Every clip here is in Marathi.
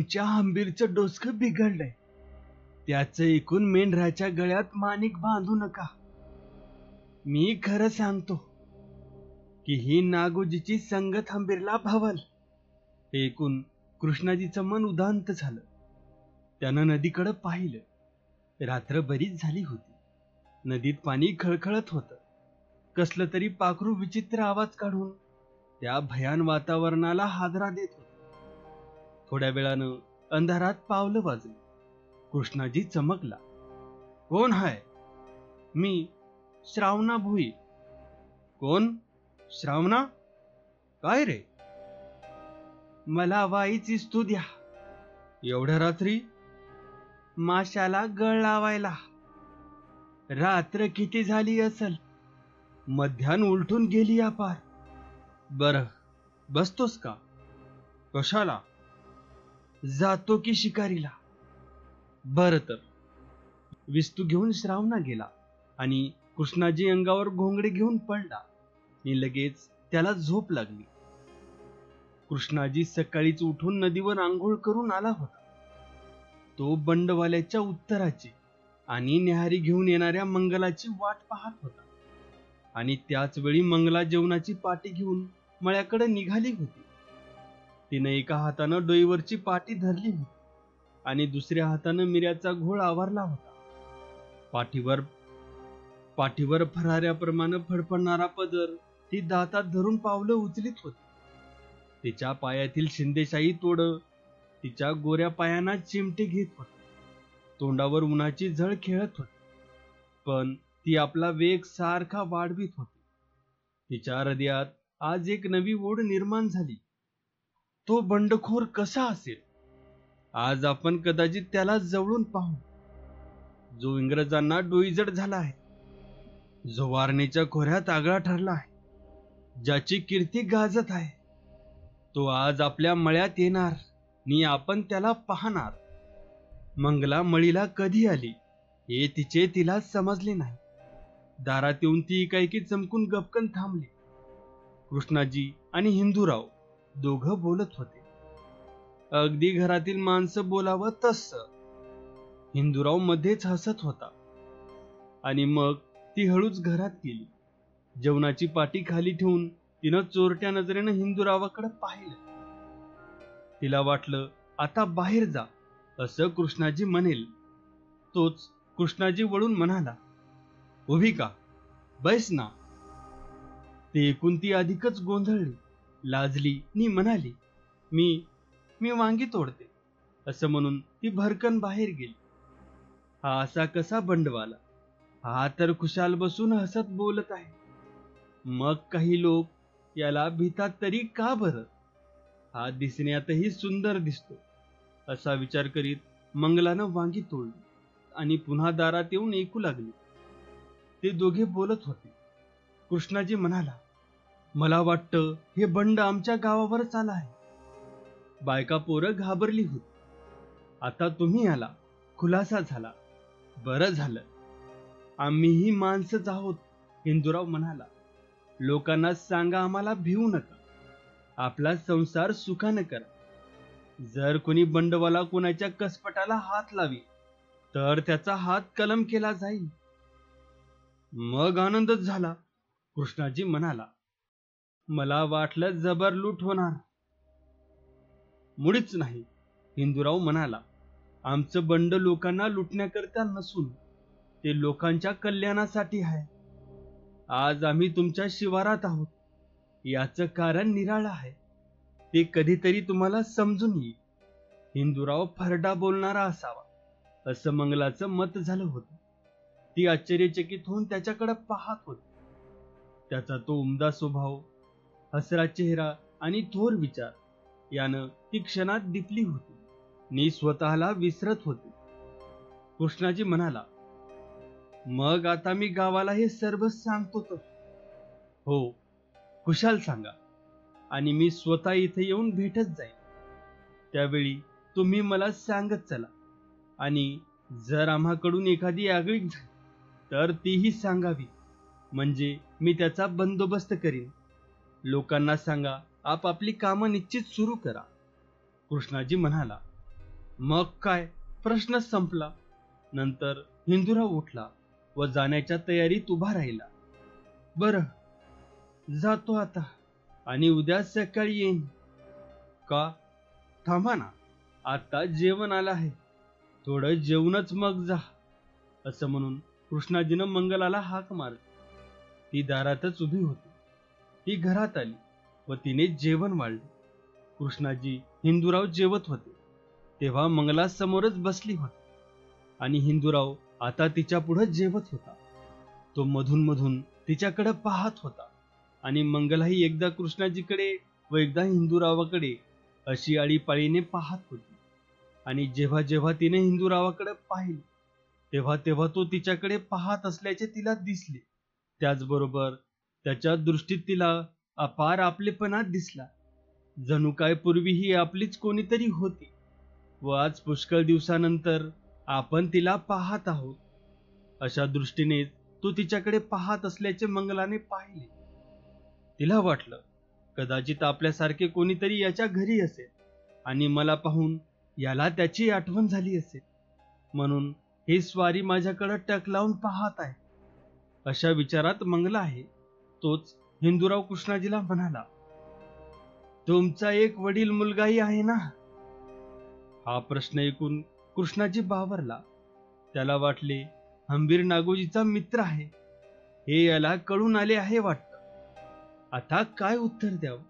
तुमच्या हंबीरचं डोसकं बिघडलंय. त्याचं ऐकून मेंढराच्या गळ्यात माणिक बांधू नका. मी खरं सांगतो की ही नागोजीची संगत हंबीरला भावल. हे ऐकून कृष्णाजीचं मन उदांत झालं. त्यानं नदीकडे पाहिलं. रात्र बरीच झाली होती. नदीत पाणी खळखळत होतं. कसलं तरी पाखरू विचित्र आवाज काढून त्या भयान वातावरणाला हादरा देत होतं. थोड्या वेळानं अंधारात पावलं वाजली. कृष्णाजी चमकला. कोण हाय? मी श्रावणा भुई. कोण? श्रावणा? काय रे? मला वाईची स्तू द्या. एवढ्या रात्री? माशाला गळ लावायला. रात्र किती झाली असल? मध्यान उलटून गेली अपार. बरं, बसतोस का? कशाला? जातो की शिकारीला. बरं तर. विस्तू घेऊन श्रावणा गेला आणि कृष्णाजी अंगावर घोंगडे घेऊन पडला आणि लगेच त्याला झोप लागली. कृष्णाजी सकाळीच उठून नदीवर आंघोळ करून आला होता. तो बंडवाल्याच्या उत्तराची आणि न्याहारी घेऊन येणाऱ्या मंगलाची वाट पाहत होता. आणि त्याच वेळी मंगला जेवणाची पाटी घेऊन मळ्याकडे निघाली होती. तिनं एका हातानं डोईवरची पाटी धरली होती आणि दुसऱ्या हातानं मिऱ्याचा घोळ आवारला होता. पाठीवर फराऱ्याप्रमाणे फडफडणारा पदर ती दातात धरून पावलं उचलीत होती. तिच्या पायातील शिंदेशाही तोडं तिच्या गोऱ्या पायांना चिमटे घेत होते. तोंडावर उन्हाची झळ खेळत होती, पण ती आपला वेग सारखा वाढवीत होती. तिच्या हृदयात आज एक नवी ओढ निर्माण झाली. तो बंडखोर कसा असेल? आज आपण कदाचित त्याला जवळून पाहू, जो इंग्रजांना डोईजड झाला आहे, जो वारणेच्या खोऱ्यात आगळा ठरला आहे, ज्याची कीर्ती गाजत आहे. तो आज आपल्या मळ्यात येणार आणि आपण त्याला पाहणार. मंगला मळीला कधी आली हे तिला समजले नाही. दारात येऊन ती एकाएकी चमकून गपकन थांबली. कृष्णाजी आणि हिंदूराव दोघं बोलत होते. अगदी घरातील माणसं बोलावं तसं. हिंदूराव मध्येच हसत होता. आणि मग ती हळूच घरात गेली. जेवणाची पाटी खाली ठेवून तिनं चोरट्या नजरेनं हिंदूरावाकडे पाहिलं. तिला वाटलं आता बाहेर जा असं कृष्णाजी म्हणेल. तोच कृष्णाजी वळून म्हणाला, उभी का? बैस ना. ते ऐकून ती अधिकच गोंधळली, लाजली आणि म्हणाली, मी वांगी तोडते असं म्हणून ती भरकन बाहेर गेली. हा असा कसा बंडवाला? हा तर खुशाल बसून हसत बोलत आहे. मग काही लोक याला भीतात तरी का बरं? हा दिसण्यातही सुंदर दिसतो असा विचार करीत मंगलानं वांगी तोडली आणि पुन्हा दारात येऊन ऐकू लागली. ते दोघे बोलत होते. कृष्णाजी म्हणाला, मला वाटतं हे बंड आमच्या गावावरच आला आहे. बायका पोरं घाबरली होती. आता तुम्ही आला, खुलासा झाला. बरं झालं. आम्हीही माणसंच आहोत. हिंदूराव म्हणाला, लोकांना सांगा आम्हाला भिवू नका. आपला संसार सुखानं करा. जर कोणी बंडवाला कोणाच्या कसपटाला हात लावी तर त्याचा हात कलम केला जाईल. मग आनंदच झाला. कृष्णाजी म्हणाला, मला वाटलं जबर लूट होणार. मुळीच नाही. हिंदूराव म्हणाला, आमचं बंड लोकांना लुटण्याकरता नसून ते लोकांच्या कल्याणासाठी आहे. आज आम्ही तुमच्या शिवारात आहोत याचं कारण निराळं आहे. ते कधीतरी तुम्हाला समजून येईल. हिंदूराव फरडा बोलणारा असावा असं मंगलाचं मत झालं होतं. ती आश्चर्यचकित होऊन त्याच्याकडे पाहत होती. त्याचा तो उमदा स्वभाव, हसरा चेहरा आणि थोर विचार यानं ती क्षणात दिपली होती आणि स्वतःला विसरत होती. कृष्णाजी म्हणाला, मग आता मी गावाला हे सर्व सांगतो तर? हो, खुशाल सांगा. आणि मी स्वतः इथे येऊन भेटत जाईल. त्यावेळी तुम्ही मला सांगत चला. आणि जर आम्हाकडून एखादी आगळीक झाली तर तीही सांगावी, म्हणजे मी त्याचा बंदोबस्त करीन. लोकांना सांगा, आपापली कामं निश्चित सुरू करा. कृष्णाजी म्हणाला, मग काय, प्रश्नच संपला. नंतर हिंदूराव उठला व जाण्याच्या तयारीत उभा राहिला. बरं, जातो आता आणि उद्या सकाळी येईन. का? थांबा ना, आता जेवण आलं आहे, थोडं जेवूनच मग जा. असं म्हणून कृष्णाजीनं मंगलाला हाक मारली. ती दारातच उभी होती. ती घरात आली व तिने जेवण वाढले. कृष्णाजी हिंदूराव जेवत होते तेव्हा मंगला समोरच बसली होती आणि हिंदूराव आता तिच्या पुढे जेवत होता. तो मधून मधून तिच्याकडे पाहत होता आणि मंगलाही एकदा कृष्णाजीकडे व एकदा हिंदूरावाकडे अशी आळीपाळीने पाहत होती. आणि जेव्हा जेव्हा तिने हिंदूरावाकडे पाहिले तेव्हा तेव्हा तो तिच्याकडे पाहत असल्याचे तिला दिसले. त्याचबरोबर त्याच्या दृष्टीत तिला अपार आपलेपणा दिसला. जणू काय पूर्वी ही आपलीच कोणीतरी होती व आज पुष्कळ दिवसानंतर आपण तिला पाहत आहोत. अशा दृष्टीने तो तिच्याकडे पाहत असल्याचे मंगलाने पाहिले. तिला वाटलं कदाचित आपल्यासारखे कोणीतरी याच्या घरी असेल आणि मला पाहून याला त्याची आठवण झाली असेल, म्हणून हे स्वारी माझ्याकडे टक लावून पाहत आहे. अशा विचारात मंगला आहे. तोच हिंदूराव कृष्णाजीला म्हणाला, तुमचा एक वडील मुलगाही आहे ना? हा प्रश्न ऐकून कृष्णाजी बावरला. त्याला वाटले हंबीर नागोजीचा मित्र आहे हे याला कळून आले आहे वाटतं. आता काय उत्तर द्यावं?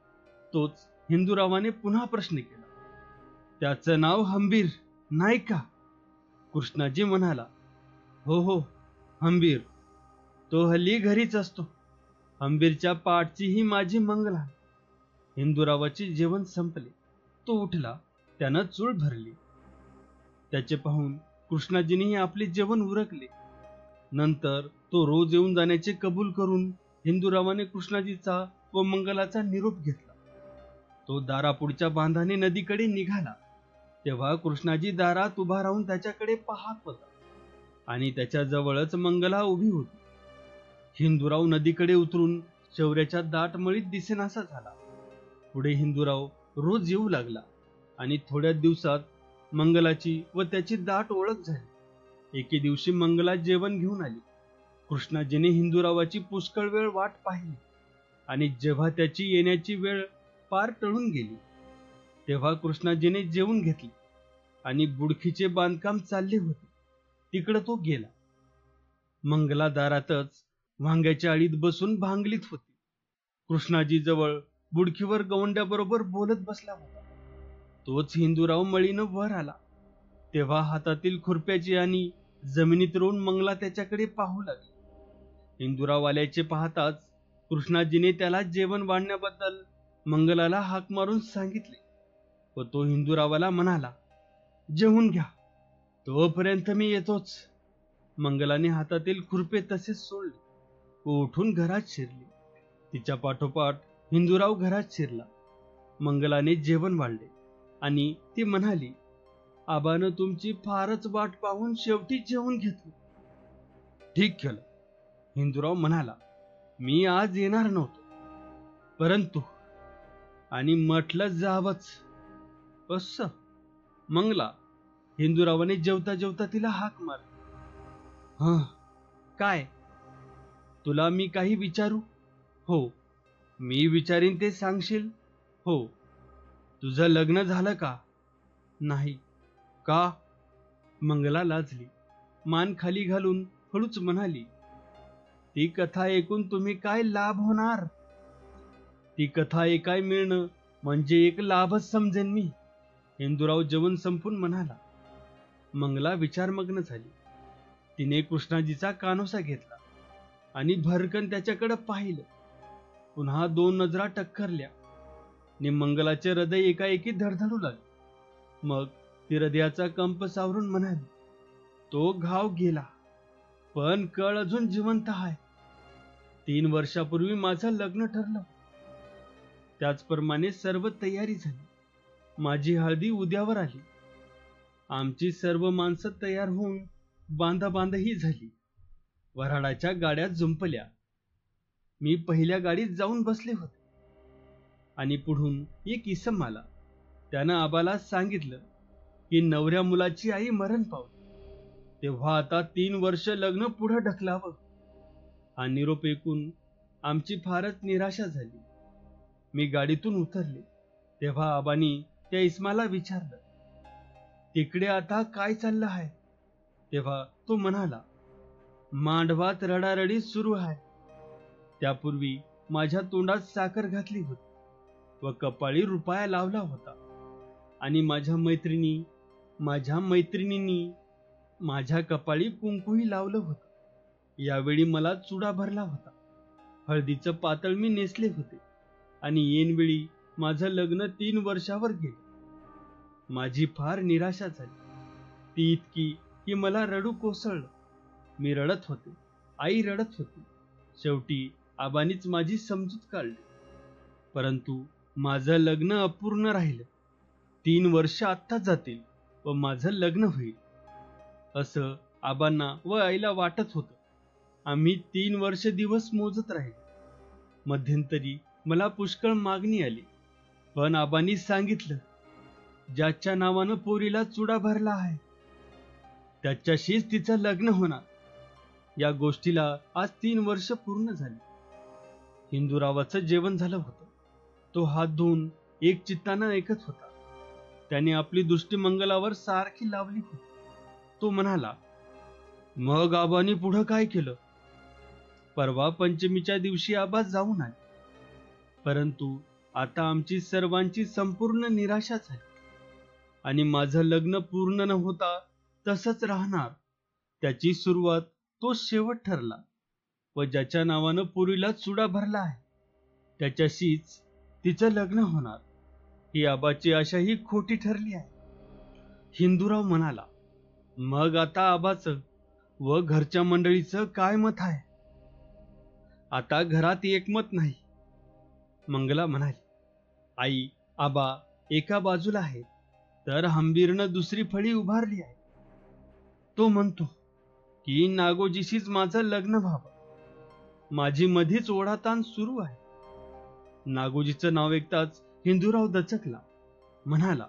तोच हिंदूरावाने पुन्हा प्रश्न केला. त्याचं नाव हंबीर नाही का? कृष्णाजी म्हणाला, हो हो, हंबीर. तो हल्ली घरीच असतो. हंबीरच्या पाठची ही माझी मंगला. हिंदूरावाचे जेवण संपले. तो उठला. त्यानं चूळ भरली. त्याचे पाहून कृष्णाजीनेही आपले जेवण उरकले. नंतर तो रोज येऊन जाण्याचे कबूल करून हिंदूरावाने कृष्णाजीचा व मंगलाचा निरोप घेतला. तो दारापुढच्या बांधाने नदीकडे निघाला तेव्हा कृष्णाजी दारात उभा राहून त्याच्याकडे पाहत होता आणि त्याच्या जवळच मंगला उभी होती. हिंदूराव नदीकडे उतरून शौर्याच्या दाट मळीत दिसेनासा झाला. पुढे हिंदूराव रोज येऊ लागला आणि थोड्या दिवसात मंगलाची व त्याची दाट ओळख झाली. एके दिवशी मंगला जेवण घेऊन आली. कृष्णाजीने हिंदूरावाची पुष्कळ वेळ वाट पाहिली आणि जेव्हा त्याची येण्याची वेळ पार टळून गेली तेव्हा कृष्णाजीने जेवून घेतले आणि बुडखीचे बांधकाम चालले होते तिकडे तो गेला. मंगला दारातच वांग्याच्या आळीत बसून भांगलीत होती. कृष्णाजी जवळ बुडखीवर गवंड्याबरोबर बोलत बसला होता. तोच हिंदूराव मळीनं वर आला तेव्हा हातातील खुरप्याची आणि जमिनीत रोवून मंगला त्याच्याकडे पाहू लागली. हिंदूराव आल्याचे पाहताच कृष्णाजीने त्याला जेवण वाढण्याबद्दल मंगलाला हाक मारून सांगितले व तो हिंदूरावाला म्हणाला, जेवून घ्या, तोपर्यंत मी येतोच. मंगलाने हातातील खुरपे तसेच सोडले व उठून घरात शिरली. तिच्या पाठोपाठ हिंदूराव घरात शिरला. मंगलाने जेवण वाढले आणि ती म्हणाली, आबानं तुमची फारच वाट पाहून शेवटी जेवून घेतलं. ठीक केलं. हिंदूराव म्हणाला, मी आज येणार नव्हतो परंतु आणि म्हटलं जावंच. असं? मंगला. हिंदूरावाने जेवता जेवता तिला हाक मारली. हं, काय? तुला मी काही विचारू? हो. मी विचारीन ते सांगशील? हो. तुझं लग्न झालं का? नाही. का? मंगला लाजली. मान खाली घालून हळूच म्हणाली, ती कथा ऐकून तुम्ही काय लाभ होणार? ती कथा ऐकाय मिळणं म्हणजे एक लाभच समजेन मी. हिंदूराव जेवण संपून म्हणाला. मंगला विचारमग्न झाली. तिने कृष्णाजीचा कानोसा घेतला आणि भरकन त्याच्याकडे पाहिलं. पुन्हा दोन नजरा टक्करल्या आणि मंगलाचे हृदय एकाएकी धडधडू लागले. मग ती हृदयाचा कंप सावरून म्हणाली, तो घाव गेला पण कळ अजून जिवंत आहे. 3 वर्षापूर्वी माझं लग्न ठरलं. त्याचप्रमाणे सर्व तयारी झाली. माझी हळदी उद्यावर आली. आमची सर्व माणसं तयार होऊन बांधाबांधही झाली. वऱ्हाडाच्या गाड्या जुंपल्या. मी पहिल्या गाडीत जाऊन बसले होते आणि पुढून एक इसम आला. त्यानं आबाला सांगितलं, की नवऱ्या मुलाची आई मरण पावली. तेव्हा आता 3 वर्ष लग्न पुढे ढकलावं. हा निरोप ऐकून आमची फारच निराशा झाली. मी गाडीतून उतरले तेव्हा आबांनी त्या इस्माला विचारलं, तिकडे आता काय चाललं आहे? तेव्हा तो म्हणाला, मांडवात रडारडी सुरू आहे. त्यापूर्वी माझ्या तोंडात साखर घातली होती व कपाळी रुपया लावला होता आणि माझ्या मैत्रिणींनी माझ्या कपाळी कुंकूही लावलं होतं. यावेळी मला चुडा भरला होता. हळदीचं पातळ मी नेसले होते आणि ऐनवेळी माझं लग्न 3 वर्षावर गेलं. माझी फार निराशा झाली, ती इतकी की मला रडू कोसळलं. मी रडत होते, आई रडत होती. शेवटी आबांनीच माझी समजूत काढली. परंतु माझं लग्न अपूर्ण राहिलं. 3 वर्ष आत्ता जातील व माझं लग्न होईल असं आबांना व आईला वाटत होतं. आम्ही 3 वर्ष दिवस मोजत राहिलो. मध्यंतरी मला पुष्कळ मागणी आली, पण आबांनी सांगितलं, ज्याच्या नावानं पोरीला चुडा भरला आहे त्याच्याशीच तिचं लग्न होणार. या गोष्टीला आज 3 वर्ष पूर्ण झाली. हिंदूरावाचं जेवण झालं होतं. तो हात धुवून एक चित्तानं ऐकत होता. त्याने आपली दृष्टी मंगलावर सारखी लावली होती. तो म्हणाला, मग आबांनी पुढं काय केलं? परवा पंचमीच्या दिवशी आबा जाऊन आले. परंतु आता आमची सर्वांची संपूर्ण निराशा झाली आणि माझं लग्न पूर्ण न होता तसंच राहणार. त्याची सुरुवात तो शेवट ठरला व ज्याच्या नावानं पोरीला चुडा भरला आहे त्याच्याशीच तिचं लग्न होणार. ही आबाची आशा ही खोटी ठरली आहे. हिंदूराव म्हणाला, मग आता आबाचं व घरच्या मंडळीचं काय मत आहे? आता घरात एकमत नाही. मंगला म्हणाली, आई, आबा एका बाजूला आहे तर हंबीरनं दुसरी फळी उभारली आहे. तो म्हणतो की नागोजीशीच माझं लग्न व्हावं. माझी मधीच ओढाताण सुरू आहे. नागोजीचं नाव ऐकताच हिंदूराव दचकला. म्हणाला,